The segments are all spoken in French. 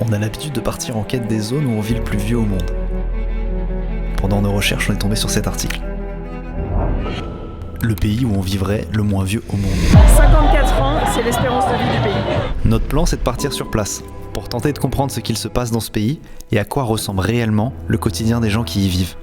On a l'habitude de partir en quête des zones où on vit le plus vieux au monde. Pendant nos recherches, on est tombé sur cet article. Le pays où on vivrait le moins vieux au monde. 54 ans, c'est l'espérance de vie du pays. Notre plan, c'est de partir sur place, pour tenter de comprendre ce qu'il se passe dans ce pays et à quoi ressemble réellement le quotidien des gens qui y vivent.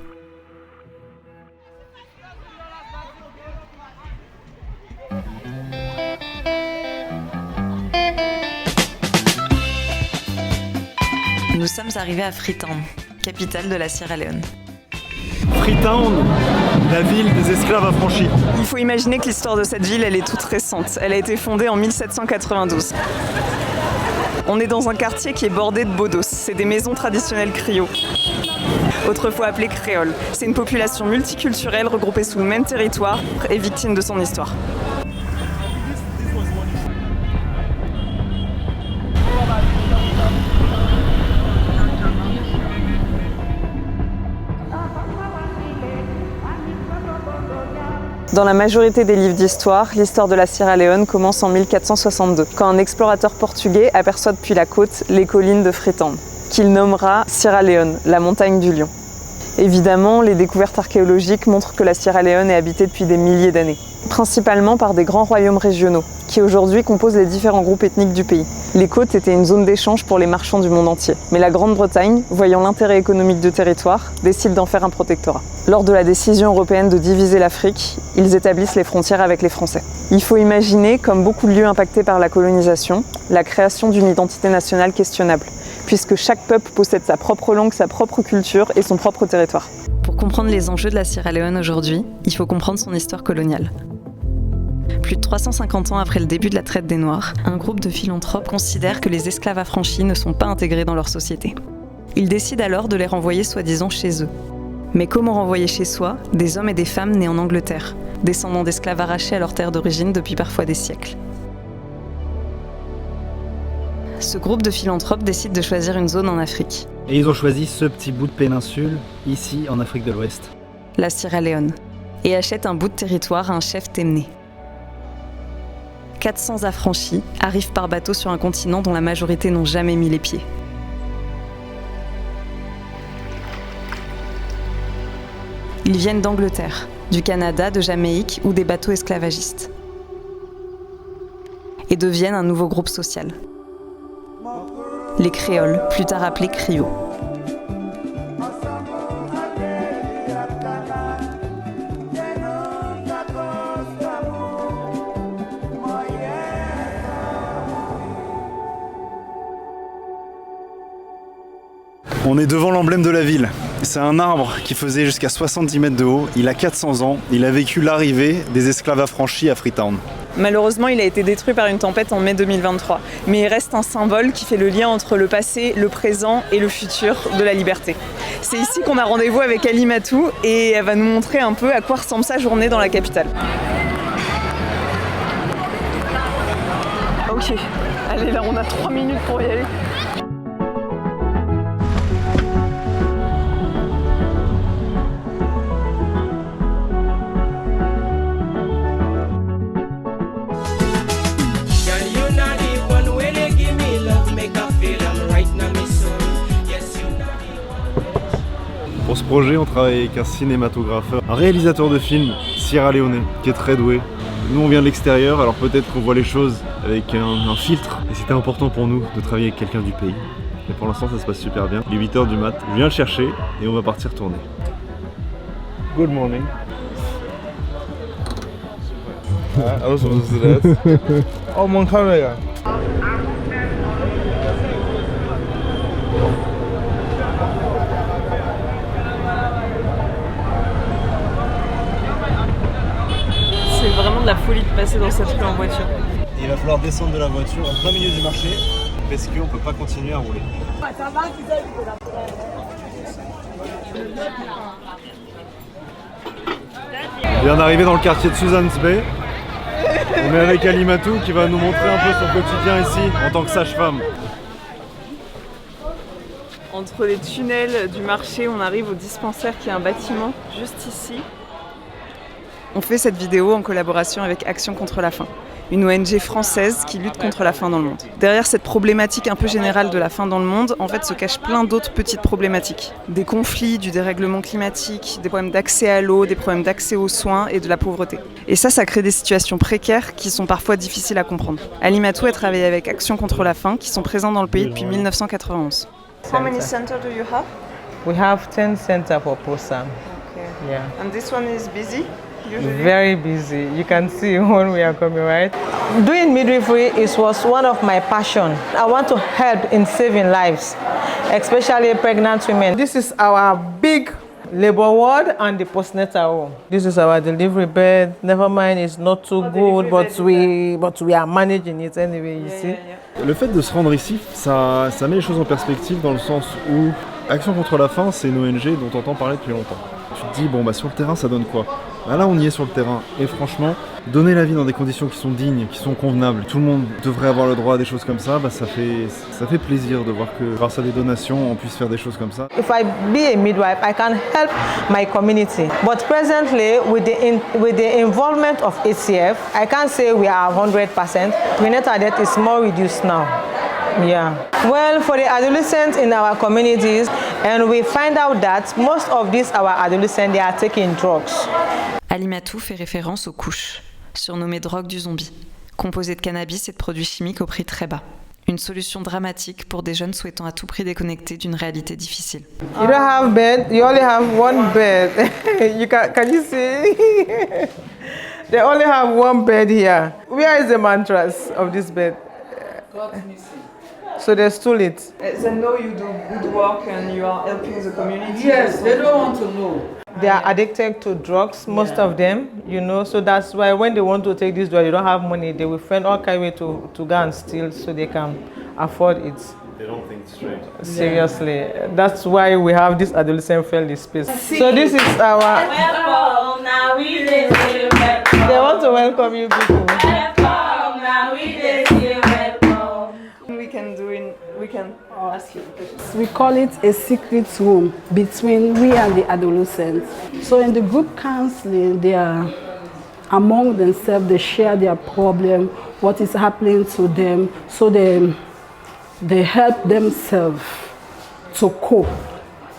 Nous sommes arrivés à Freetown, capitale de la Sierra Leone. Freetown, la ville des esclaves affranchis. Il faut imaginer que l'histoire de cette ville, elle est toute récente. Elle a été fondée en 1792. On est dans un quartier qui est bordé de bodos. C'est des maisons traditionnelles criots, autrefois appelées créoles. C'est une population multiculturelle regroupée sous le même territoire et victime de son histoire. Dans la majorité des livres d'histoire, l'histoire de la Sierra Leone commence en 1462, quand un explorateur portugais aperçoit depuis la côte les collines de Freetown, qu'il nommera Sierra Leone, la montagne du lion. Évidemment, les découvertes archéologiques montrent que la Sierra Leone est habitée depuis des milliers d'années, principalement par des grands royaumes régionaux, qui aujourd'hui composent les différents groupes ethniques du pays. Les côtes étaient une zone d'échange pour les marchands du monde entier, mais la Grande-Bretagne, voyant l'intérêt économique du territoire, décide d'en faire un protectorat. Lors de la décision européenne de diviser l'Afrique, ils établissent les frontières avec les Français. Il faut imaginer, comme beaucoup de lieux impactés par la colonisation, la création d'une identité nationale questionnable, puisque chaque peuple possède sa propre langue, sa propre culture et son propre territoire. Pour comprendre les enjeux de la Sierra Leone aujourd'hui, il faut comprendre son histoire coloniale. Plus de 350 ans après le début de la traite des Noirs, un groupe de philanthropes considère que les esclaves affranchis ne sont pas intégrés dans leur société. Ils décident alors de les renvoyer soi-disant chez eux. Mais comment renvoyer chez soi des hommes et des femmes nés en Angleterre, descendants d'esclaves arrachés à leur terre d'origine depuis parfois des siècles? Ce groupe de philanthropes décide de choisir une zone en Afrique. Et ils ont choisi ce petit bout de péninsule, ici en Afrique de l'Ouest. La Sierra Leone, et achètent un bout de territoire à un chef téméné. 400 affranchis arrivent par bateau sur un continent dont la majorité n'ont jamais mis les pieds. Ils viennent d'Angleterre, du Canada, de Jamaïque ou des bateaux esclavagistes. Et deviennent un nouveau groupe social. Les créoles, plus tard appelés criots. On est devant l'emblème de la ville. C'est un arbre qui faisait jusqu'à 70 mètres de haut. Il a 400 ans. Il a vécu l'arrivée des esclaves affranchis à Freetown. Malheureusement, il a été détruit par une tempête en mai 2023. Mais il reste un symbole qui fait le lien entre le passé, le présent et le futur de la liberté. C'est ici qu'on a rendez-vous avec Alimatou et elle va nous montrer un peu à quoi ressemble sa journée dans la capitale. Ok, allez là on a 3 minutes pour y aller. Pour ce projet, on travaille avec un cinématographeur, un réalisateur de films sierra-léonais, qui est très doué. Nous, on vient de l'extérieur, alors peut-être qu'on voit les choses avec un filtre. Et c'était important pour nous de travailler avec quelqu'un du pays. Et pour l'instant, ça se passe super bien. Il est 8h du mat. Je viens le chercher et on va partir tourner. Good morning. I was supposed to do that. Oh, mon camera. C'est vraiment de la folie de passer dans cette rue en voiture. Et il va falloir descendre de la voiture en plein milieu du marché parce qu'on peut pas continuer à rouler. On vient d'arriver dans le quartier de Susan's Bay. On est avec Alimatou qui va nous montrer un peu son quotidien ici en tant que sage-femme. Entre les tunnels du marché, on arrive au dispensaire qui est un bâtiment juste ici. On fait cette vidéo en collaboration avec Action contre la faim. une ONG française qui lutte contre la faim dans le monde. Derrière cette problématique un peu générale de la faim dans le monde, en fait, se cachent plein d'autres petites problématiques. Des conflits, du dérèglement climatique, des problèmes d'accès à l'eau, des problèmes d'accès aux soins et de la pauvreté. Et ça crée des situations précaires qui sont parfois difficiles à comprendre. Alimatou a travaillé avec Action contre la faim, qui sont présents dans le pays depuis 1991. How many centers do you have? We have 10 centers for POSAM. Okay. Yeah. And this one is busy? Usually? Very busy. You can see when we are coming, right? Doing midwifery was one of my passion. I want to help in saving lives, especially pregnant women. This is our big labor ward and the postnatal home. This is our delivery bed. Never mind, it's not too good, but we are managing it anyway, you see. Le fait de se rendre ici, ça met les choses en perspective dans le sens où Action contre la faim, c'est une ONG dont on entend parler depuis longtemps. Tu te dis, bon bah sur le terrain ça donne quoi? Bah là on y est sur le terrain, et franchement, donner la vie dans des conditions qui sont dignes, qui sont convenables, tout le monde devrait avoir le droit à des choses comme ça, bah ça fait plaisir de voir que grâce à des donations on puisse faire des choses comme ça. If I be a midwife, I can help my community. But presently, with the involvement of ACF, I can't say we are 100%. Prenatal death is more reduced now. Yeah. Well, for the adolescents in our communities, and we find out that most of these our adolescents, they are taking drugs. Alimatou fait référence aux couches, surnommées drogue du zombie, composées de cannabis et de produits chimiques au prix très bas. Une solution dramatique pour des jeunes souhaitant à tout prix déconnecter d'une réalité difficile. You don't have bed, you only have one bed. Can you see? They only have one bed here. Where is the mattress of this bed? So they stole it. They know you do good work and you are helping the community. Yes, they don't want to know. They are addicted to drugs, most of them, you know, so that's why when they want to take this drug, they don't have money, they will find all kind of way to go and steal so they can afford it. They don't think straight. Seriously, that's why we have this adolescent-friendly space. So this is our... Welcome, now we dey say welcome. They want to welcome you people. Welcome, now we dey say welcome. We can ask you. We call it a secret room between we and the adolescents. So in the group counseling, they are among themselves, they share their problem, what is happening to them, so they help themselves to cope.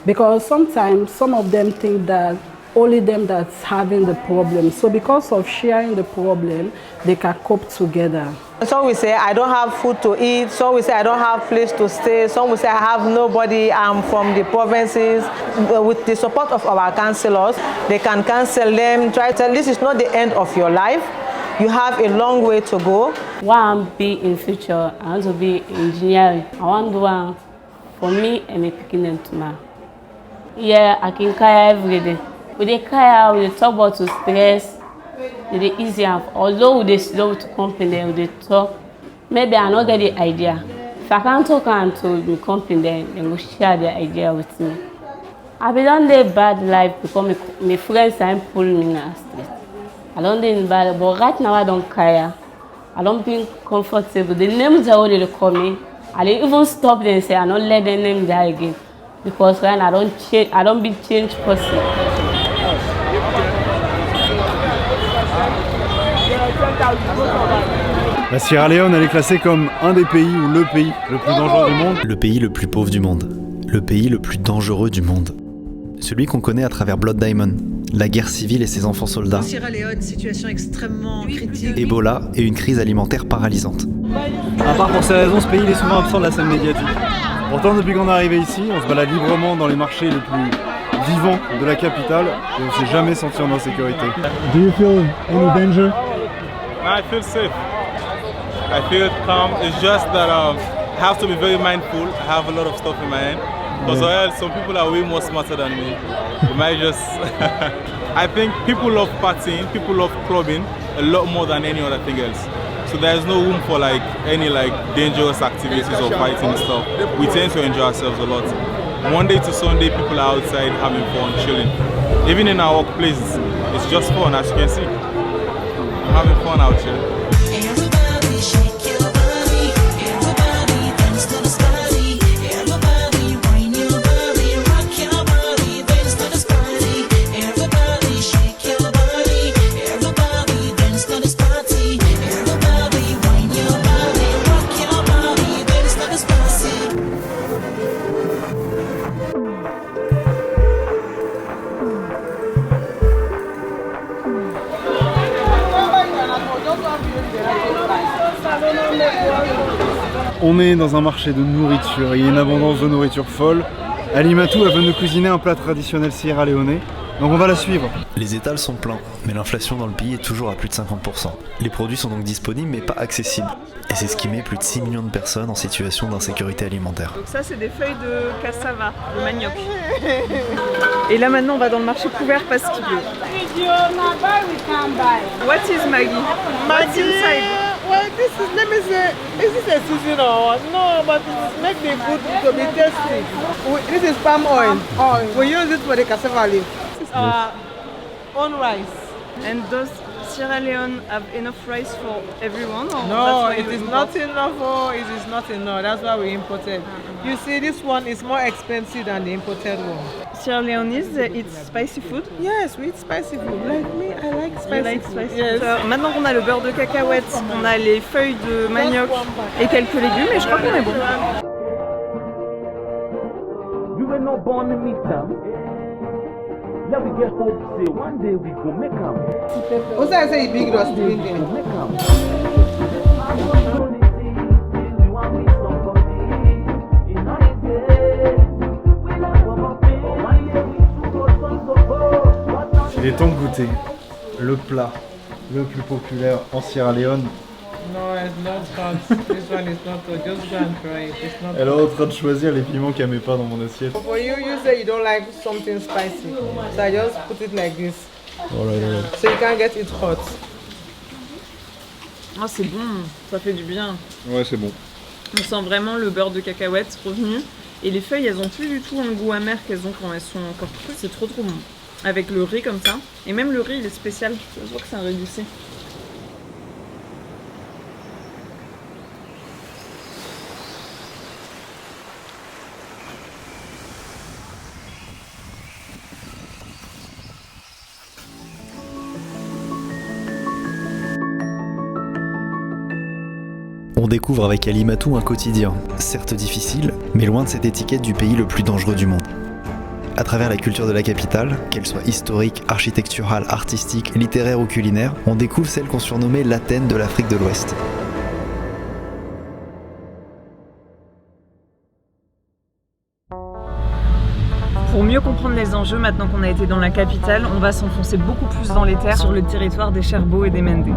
Because sometimes some of them think that only them that's having the problem. So because of sharing the problem, they can cope together. Some will say, I don't have food to eat. Some will say, I don't have place to stay. Some will say, I have nobody. I'm from the provinces. With the support of our counselors, they can counsel them, try to tell this is not the end of your life. You have a long way to go. What I want to be in future, I want to be engineering. I want to do one for me and my picking tomorrow. Yeah, I can kaya every day. With the kaya, we talk about to stress. It's easy, although they slow to company, they talk. Maybe I not get the idea. If I can't talk to the company, they will share their idea with me. I've been on the bad life because my friends are pulling me in the street. I don't do bad, but right now I don't care. I don't feel comfortable. The names are already coming. I even stop them and say I don't let the name die again because when I don't change, I don't be changed person. La Sierra Leone, elle est classée comme un des pays ou le pays le plus dangereux du monde. Le pays le plus pauvre du monde. Le pays le plus dangereux du monde. Celui qu'on connaît à travers Blood Diamond, la guerre civile et ses enfants soldats. Sierra Leone, situation extrêmement critique. Ebola et une crise alimentaire paralysante. À part pour ces raisons, ce pays il est souvent absent de la scène médiatique. Pourtant, depuis qu'on est arrivé ici, on se balade librement dans les marchés les plus vivants de la capitale et on ne s'est jamais senti en insécurité. Do you feel any danger? I feel safe. I feel calm. It's just that I have to be very mindful. I have a lot of stuff in my hand. Because some people are way more smarter than me. You might just... I think people love partying, people love clubbing a lot more than any other thing else. So there's no room for any dangerous activities or fighting and stuff. We tend to enjoy ourselves a lot. Monday to Sunday, people are outside having fun, chilling. Even in our workplaces, it's just fun, as you can see. I'm having fun out here. Everybody shake your body, everybody dance to this party, everybody whine your body, rock your body, dance to this party, everybody shake your body, everybody dance to this party, everybody. On est dans un marché de nourriture, il y a une abondance de nourriture folle. Alimatou, elle veut nous cuisiner un plat traditionnel sierra-léonais, donc on va la suivre. Les étals sont pleins, mais l'inflation dans le pays est toujours à plus de 50%. Les produits sont donc disponibles mais pas accessibles. Et c'est ce qui met plus de 6 millions de personnes en situation d'insécurité alimentaire. Donc ça c'est des feuilles de cassava, de manioc. Et là maintenant on va dans le marché couvert parce qu'il pleut. What is Maggie? What's inside? Well, this is, let me say, is this a season or no? But it's make the food to be tasty. This is palm oil. We use it for the cassava leaf. This is our own rice. And does Sierra Leone have enough rice for everyone? Or No, that's why it you is import? not enough. Oh, it is not enough. That's why we import it. You see, this one is more expensive than the imported one. Sierra Leonese, it's spicy food? Yes, we eat spicy food. Like me, I like spicy You like food. spicy Yes. food. Maintenant qu'on a le beurre de cacahuète, on a les feuilles de manioc et quelques légumes et je crois qu'on est bon. You were not born in me town. Yeah, we get hope, say one day we go make am. Also, I say big dust drink it. Make am. Il est temps de goûter le plat le plus populaire en Sierra Leone. No, it's not hot. This one is not hot. Just go and try it. It's not Elle est en train de choisir les piments qu'elle met pas dans mon assiette. For you, you say you don't like something spicy. So I just put it like this. Oh là là. So you can get it hot. Oh c'est bon, ça fait du bien. Ouais, c'est bon. On sent vraiment le beurre de cacahuète revenu. Et les feuilles, elles ont plus du tout un goût amer qu'elles ont quand elles sont encore crues. C'est trop bon. Avec le riz comme ça. Et même le riz, il est spécial. Je vois que c'est un riz d'ici. On découvre avec Alimatou un quotidien, certes difficile, mais loin de cette étiquette du pays le plus dangereux du monde. À travers la culture de la capitale, qu'elle soit historique, architecturale, artistique, littéraire ou culinaire, on découvre celle qu'on surnommait l'Athènes de l'Afrique de l'Ouest. Pour mieux comprendre les enjeux, maintenant qu'on a été dans la capitale, on va s'enfoncer beaucoup plus dans les terres sur le territoire des Cherbourg et des Mendé.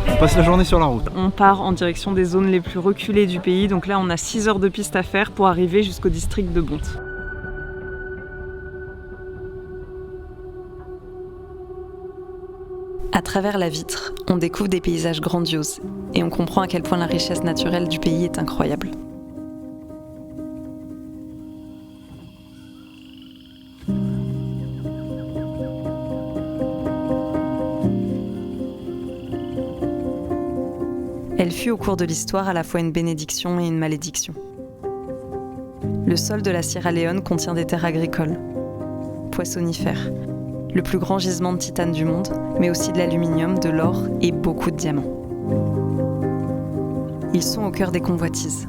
On passe la journée sur la route. On part en direction des zones les plus reculées du pays, donc là on a 6 heures de piste à faire pour arriver jusqu'au district de Bonte. À travers la vitre, on découvre des paysages grandioses et on comprend à quel point la richesse naturelle du pays est incroyable. Elle fut au cours de l'histoire à la fois une bénédiction et une malédiction. Le sol de la Sierra Leone contient des terres agricoles, poissonifères, le plus grand gisement de titane du monde, mais aussi de l'aluminium, de l'or et beaucoup de diamants. Ils sont au cœur des convoitises.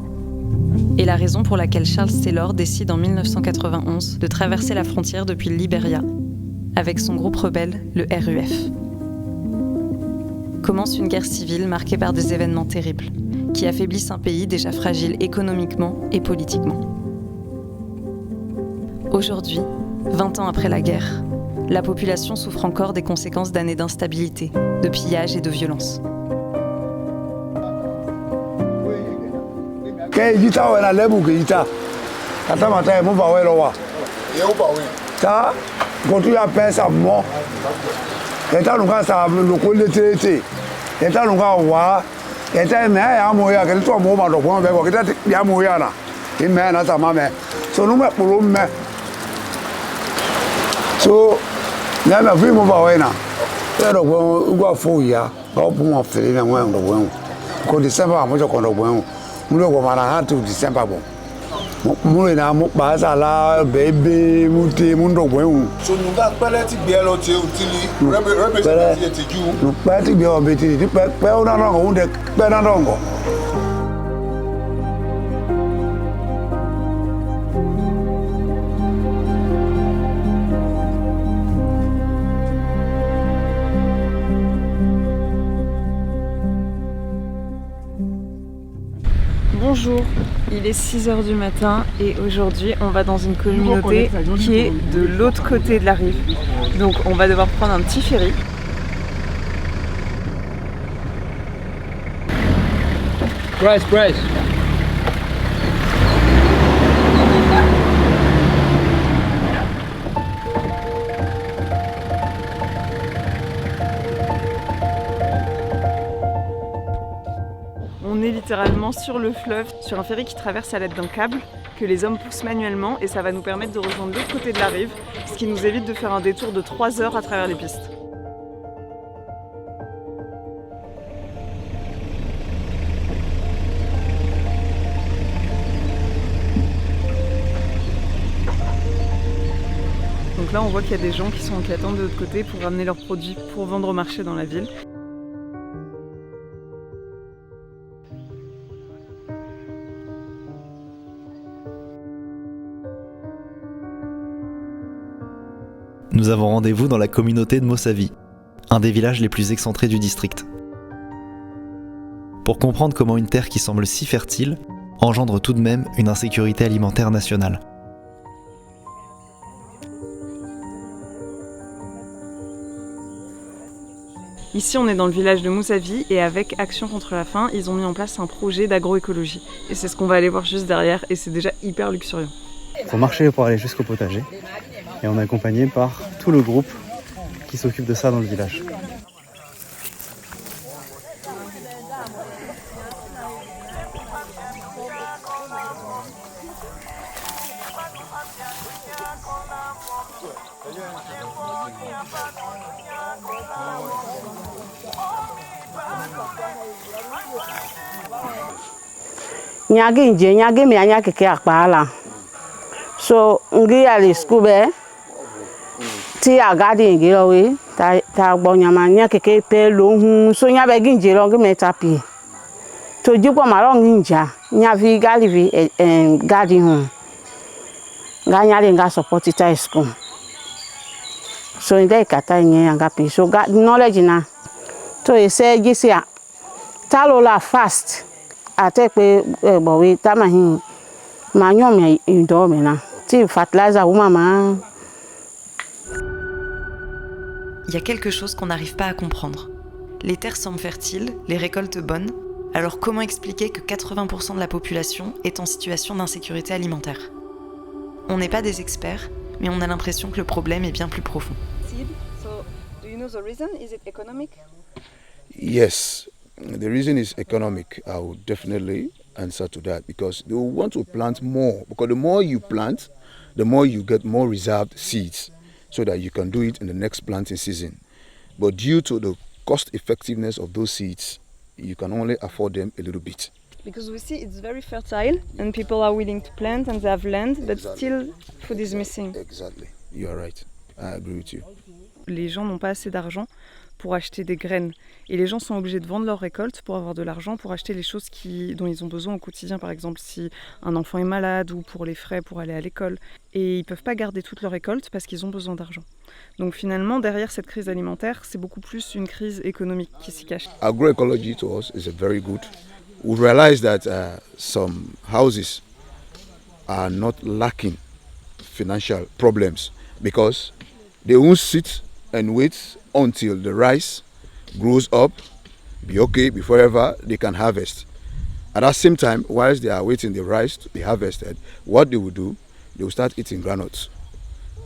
Et la raison pour laquelle Charles Taylor décide en 1991 de traverser la frontière depuis le Libéria, avec son groupe rebelle, le RUF. Commence une guerre civile marquée par des événements terribles, qui affaiblissent un pays déjà fragile économiquement et politiquement. Aujourd'hui, 20 ans après la guerre, la population souffre encore des conséquences d'années d'instabilité, de pillage et de violence. So, now I'm film about now. There are one 4 years. I'll put my feeling and one of the one. Because December, I'm going to go. We don't go to December. Mo na mo pa sa la bebe mo te mo ndo gwen. So nu ga pele ti gbe lo ti o ti li represent ti ju. Nu pa ti gbe o be ti pe o na rongo unde pe na rongo. Bonjour, il est 6h du matin et aujourd'hui on va dans une communauté qui est de l'autre côté de la rive. Donc on va devoir prendre un petit ferry. Price. On est littéralement sur le fleuve, sur un ferry qui traverse à l'aide d'un câble que les hommes poussent manuellement et ça va nous permettre de rejoindre l'autre côté de la rive, ce qui nous évite de faire un détour de 3 heures à travers les pistes. Donc là on voit qu'il y a des gens qui sont qui attendent de l'autre côté pour ramener leurs produits pour vendre au marché dans la ville. Nous avons rendez-vous dans la communauté de Mossavi, un des villages les plus excentrés du district. Pour comprendre comment une terre qui semble si fertile engendre tout de même une insécurité alimentaire nationale. Ici on est dans le village de Mossavi et avec Action contre la faim, ils ont mis en place un projet d'agroécologie. Et c'est ce qu'on va aller voir juste derrière et c'est déjà hyper luxuriant. Il faut marcher pour aller jusqu'au potager. Et on est accompagné par tout le groupe qui s'occupe de ça dans le village. Nyagi nje nyagi mi anya keke akpala. So ngi ali school be ti agadi ngi owe ta gbonya ma nya keke pe lohun so nya be ngi lo ngi metapi. To jipo ma lo ngi nja nya vi gali vi gadi hun. Ga nya le nga support ta school. So inde kata nya nga pi so ga knowledge na. To ese gisia ta lo la fast. Ate pe bowe ta ma hin ma nyon mi indo mi na ti fertilizer ou maman. Il y a quelque chose qu'on n'arrive pas à comprendre. Les terres semblent fertiles, les récoltes bonnes. Alors comment expliquer que 80% de la population est en situation d'insécurité alimentaire? On n'est pas des experts, mais on a l'impression que le problème est bien plus profond. So, do you know the reason? Is it economic? Yes, the reason is economic. I will definitely answer to that because they will want to plant more because the more you plant, the more you get more reserved seeds so that you can do it in the next planting season. But due to the cost effectiveness of those seeds, you can only afford them a little bit. Because we see it's very fertile and people are willing to plant and they have land, but still food is missing. Exactly, you are right. I agree with you. Les gens n'ont pas assez d'argent pour acheter des graines. Et les gens sont obligés de vendre leurs récoltes pour avoir de l'argent pour acheter les choses dont ils ont besoin au quotidien. Par exemple, si un enfant est malade ou pour les frais pour aller à l'école. Et ils ne peuvent pas garder toutes leurs récoltes parce qu'ils ont besoin d'argent. Donc finalement, derrière cette crise alimentaire, c'est beaucoup plus une crise économique qui s'y cache. Agroecology to us is a very good. We realize that some houses are not lacking financial problems because they won't sit and wait until the rice grows up, be okay before ever they can harvest. At that same time, whilst they are waiting the rice to be harvested, what they will do, they will start eating granules.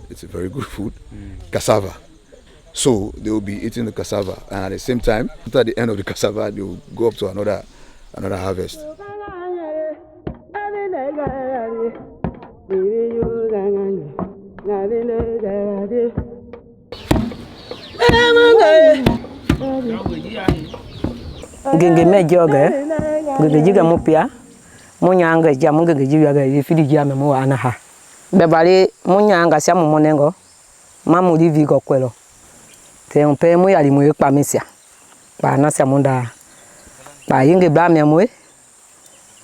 It's a very good food, cassava. So they will be eating the cassava, and at the same time, after the end of the cassava, they will go up to another harvest. Genge mejoge, genge jiga mupia, munyanga ja munga jiwa ga ifidi ja me mo ana ha be bale munyanga sia mo monengo mamu livi go kwelo te on pe mo yali mo pa mesia ba na sia munda ba yinge ba me mo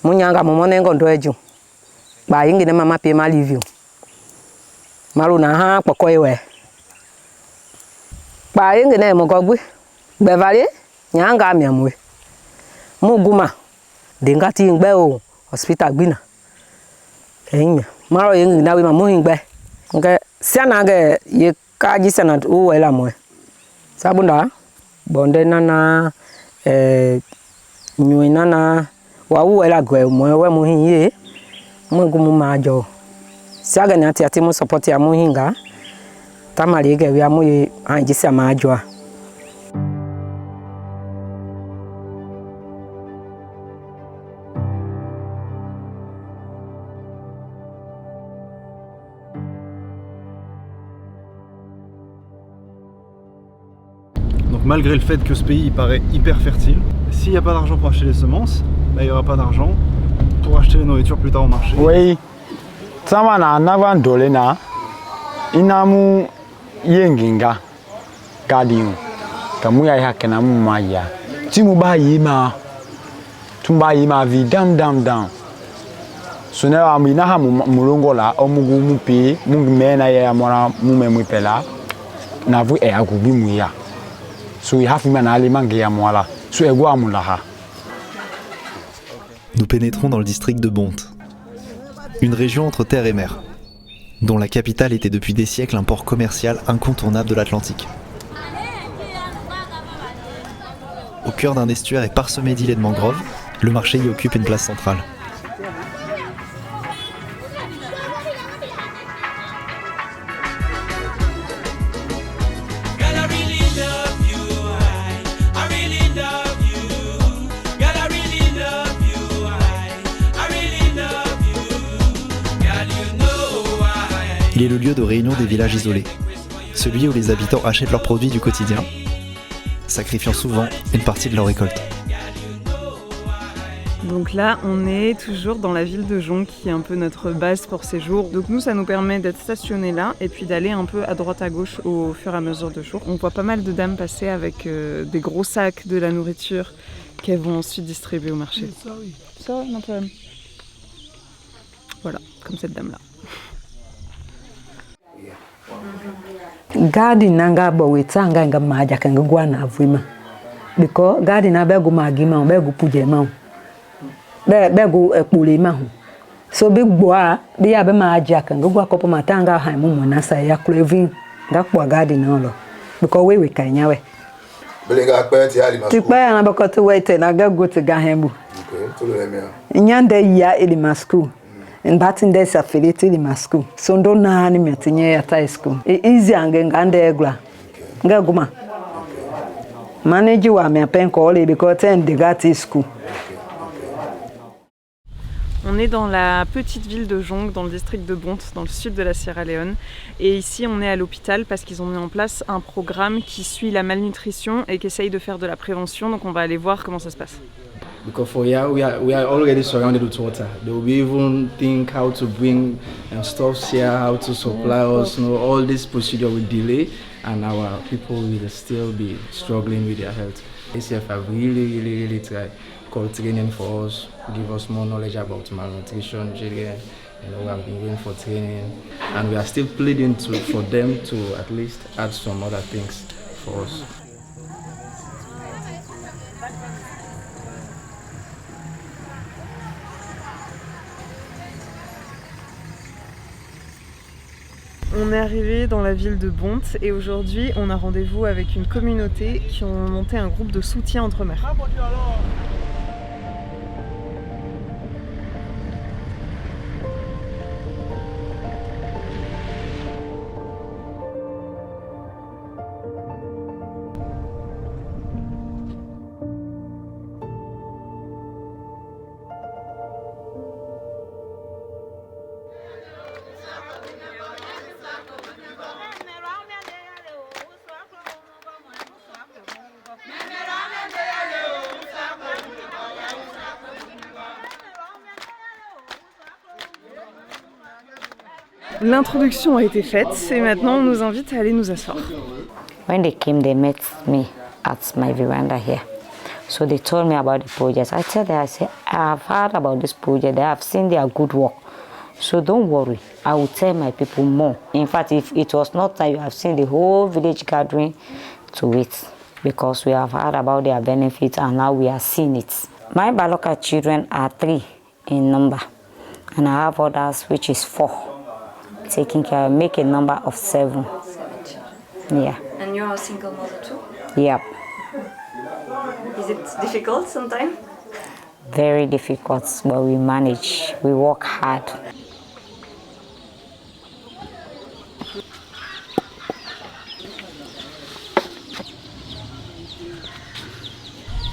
munyanga mo monengo ndo eju ba yinge ne mama pe ma livi malu na ha poko ewe ba yinge ne mo gogwe be bale nyanga me mo muguma dengati ngbe o hospital gbina enya maro yen na we ma mo ngbe nke siana ge ye ka ji sana o wela mo sabunda bonde nana nyu nana wa wo wela gwe mo we mo hin ye mo gumu ma jo siaga na ati mo support ya mo hinga tamari ge we amu ye an ji sa ma jo. Malgré le fait que ce pays paraît hyper fertile, s'il n'y a pas d'argent pour acheter les semences, il n'y aura pas d'argent pour acheter la nourriture plus tard au marché. Oui, ça va na navan dolena, inamu yenginga gadiu, kamu ya hakena mu maya, timu ba yima, tumba yima vi dam. Sunera amina ha mulongo la omugu mupi, mungu mena ya mora mume mupela, na vu e agubi muya. So Nous pénétrons dans le district de Bonte, une région entre terre et mer, dont la capitale était depuis des siècles un port commercial incontournable de l'Atlantique. Au cœur d'un estuaire et parsemé d'îlets de mangroves, le marché y occupe une place centrale. Il est le lieu de réunion des villages isolés, celui où les habitants achètent leurs produits du quotidien, sacrifiant souvent une partie de leur récolte. Donc là, on est toujours dans la ville de Jonc, qui est un peu notre base pour ces jours. Donc nous, ça nous permet d'être stationnés là et puis d'aller un peu à droite à gauche au fur et à mesure de jour. On voit pas mal de dames passer avec des gros sacs de la nourriture qu'elles vont ensuite distribuer au marché. Sorry, no problem. Voilà, comme cette dame-là. Gadi nanga bawetanga nga maja kanga gwana avima because gadi na begu magima begu pujema begu ekpulema so big boa bi ya be maja kanga gwa kopo matanga ha mu na sa ya craving nga kwa gadi na lo because we kanyawe belega kweti ali masko tikpa ya na bakoto wete na ga go to ga hembu okay to le me nyande ya eli masku and that in this affiliated in my school. So don't know any metinye at high school. Easy and egla. Gaguma. Manage you are my pen call because then they got school. On est dans la petite ville de Jonc, dans le district de Bonte, dans le sud de la Sierra Leone. Et ici, on est à l'hôpital parce qu'ils ont mis en place un programme qui suit la malnutrition et qui essaye de faire de la prévention. Donc on va aller voir comment ça se passe. Because for here we are already surrounded with water. They will even think how to bring stuff here, how to supply us. You know, all this procedure will delay, and our people will still be struggling with their health. ACF have really tried call training for us, give us more knowledge about malnutrition, children. You know, we have been going for training, and we are still pleading for them to at least add some other things for us. On est arrivé dans la ville de Bonte et aujourd'hui on a rendez-vous avec une communauté qui ont monté un groupe de soutien entre mères. L'introduction a été faite et maintenant on nous invite à aller nous asseoir. When they came, they met me at my veranda here. So they told me about the project. I said, I have heard about this project. I have seen their good work. So don't worry, I will tell my people more. In fact, if it was not that you have seen the whole village gathering to it, because we have heard about their benefits and now we are seeing it. My Baloka children are 3 in number, and I have others which is 4. Taking care, make a number of 7. Yeah. And you're a single mother too? Yep. Is it difficult sometimes? Very difficult, but we manage. We work hard.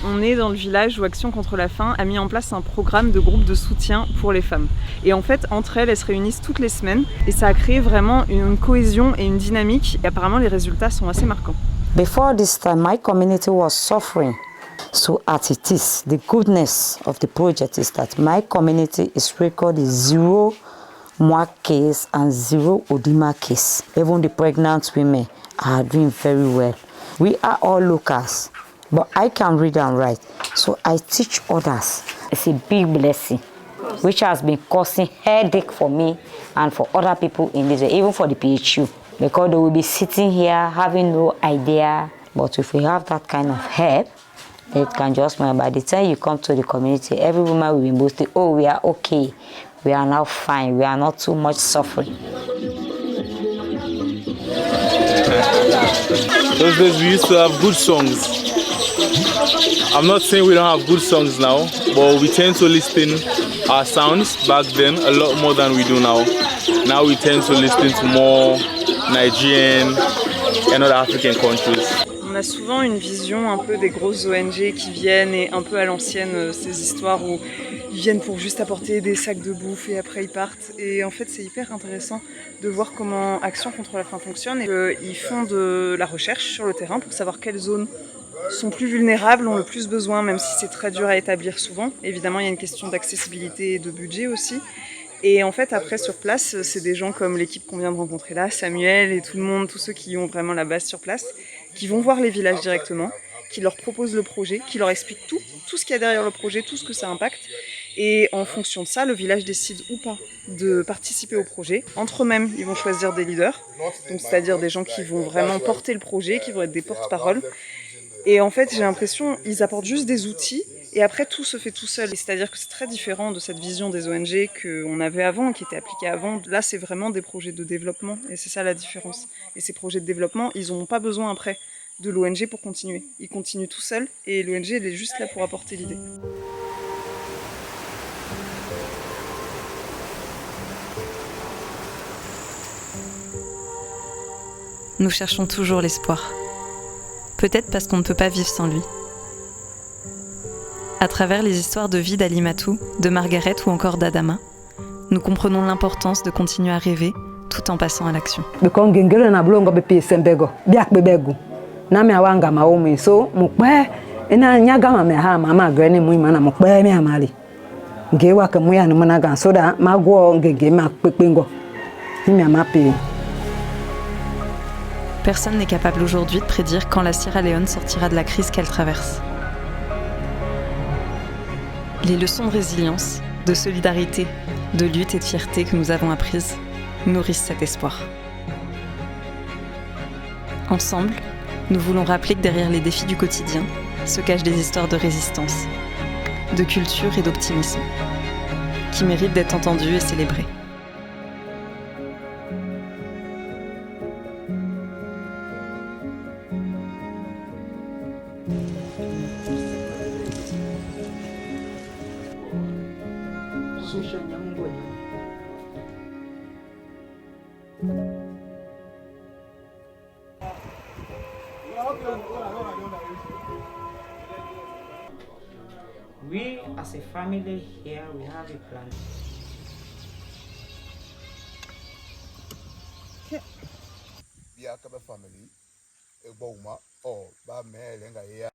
On est dans le village où Action contre la faim a mis en place un programme de groupe de soutien pour les femmes. Et en fait, entre elles se réunissent toutes les semaines et ça a créé vraiment une cohésion et une dynamique. Et apparemment, les résultats sont assez marquants. Before this time, my community was suffering. So as it is, the goodness of the project is that my community is recording 0 MWAC case and 0 Odima case. Even the pregnant women are doing very well. We are all locals, but I can read and write, so I teach others. It's a big blessing, which has been causing headache for me and for other people in this way, even for the PHU, because they will be sitting here having no idea. But if we have that kind of help, it can just matter. By the time you come to the community, every woman will be boasting, oh, we are okay, we are now fine, we are not too much suffering. Those days we used to have good songs. I'm not saying we don't have good songs now, but we tend to listen our sounds back then a lot more than we do now. Now we tend to listen to more Nigerian and other African countries. On a souvent une vision un peu des grosses ONG qui viennent et un peu à l'ancienne, ces histoires où ils viennent pour juste apporter des sacs de bouffe et après ils partent. Et en fait c'est hyper intéressant de voir comment Action contre la faim fonctionne. Et, ils font de la recherche sur le terrain pour savoir quelles zones sont plus vulnérables, ont le plus besoin, même si c'est très dur à établir souvent. Évidemment il y a une question d'accessibilité et de budget aussi. Et en fait, après, sur place, c'est des gens comme l'équipe qu'on vient de rencontrer là, Samuel et tout le monde, tous ceux qui ont vraiment la base sur place, qui vont voir les villages directement, qui leur proposent le projet, qui leur expliquent tout ce qu'il y a derrière le projet, tout ce que ça impacte. Et en fonction de ça, le village décide ou pas de participer au projet. Entre eux-mêmes, ils vont choisir des leaders, donc c'est-à-dire des gens qui vont vraiment porter le projet, qui vont être des porte-paroles. Et en fait, j'ai l'impression qu'ils apportent juste des outils et après tout se fait tout seul. C'est-à-dire que c'est très différent de cette vision des ONG qu'on avait avant, qui était appliquée avant. Là, c'est vraiment des projets de développement et c'est ça la différence. Et ces projets de développement, ils n'ont pas besoin après de l'ONG pour continuer. Ils continuent tout seuls et l'ONG, elle est juste là pour apporter l'idée. Nous cherchons toujours l'espoir. Peut-être parce qu'on ne peut pas vivre sans lui. À travers les histoires de vie d'Alimatou, de Margaret ou encore d'Adama, nous comprenons l'importance de continuer à rêver tout en passant à l'action. Personne n'est capable aujourd'hui de prédire quand la Sierra Leone sortira de la crise qu'elle traverse. Les leçons de résilience, de solidarité, de lutte et de fierté que nous avons apprises nourrissent cet espoir. Ensemble, nous voulons rappeler que derrière les défis du quotidien se cachent des histoires de résistance, de culture et d'optimisme, qui méritent d'être entendues et célébrées. We as a family here, we have a plan. Biya kaba family, e bawma, oh ba me lenga ya.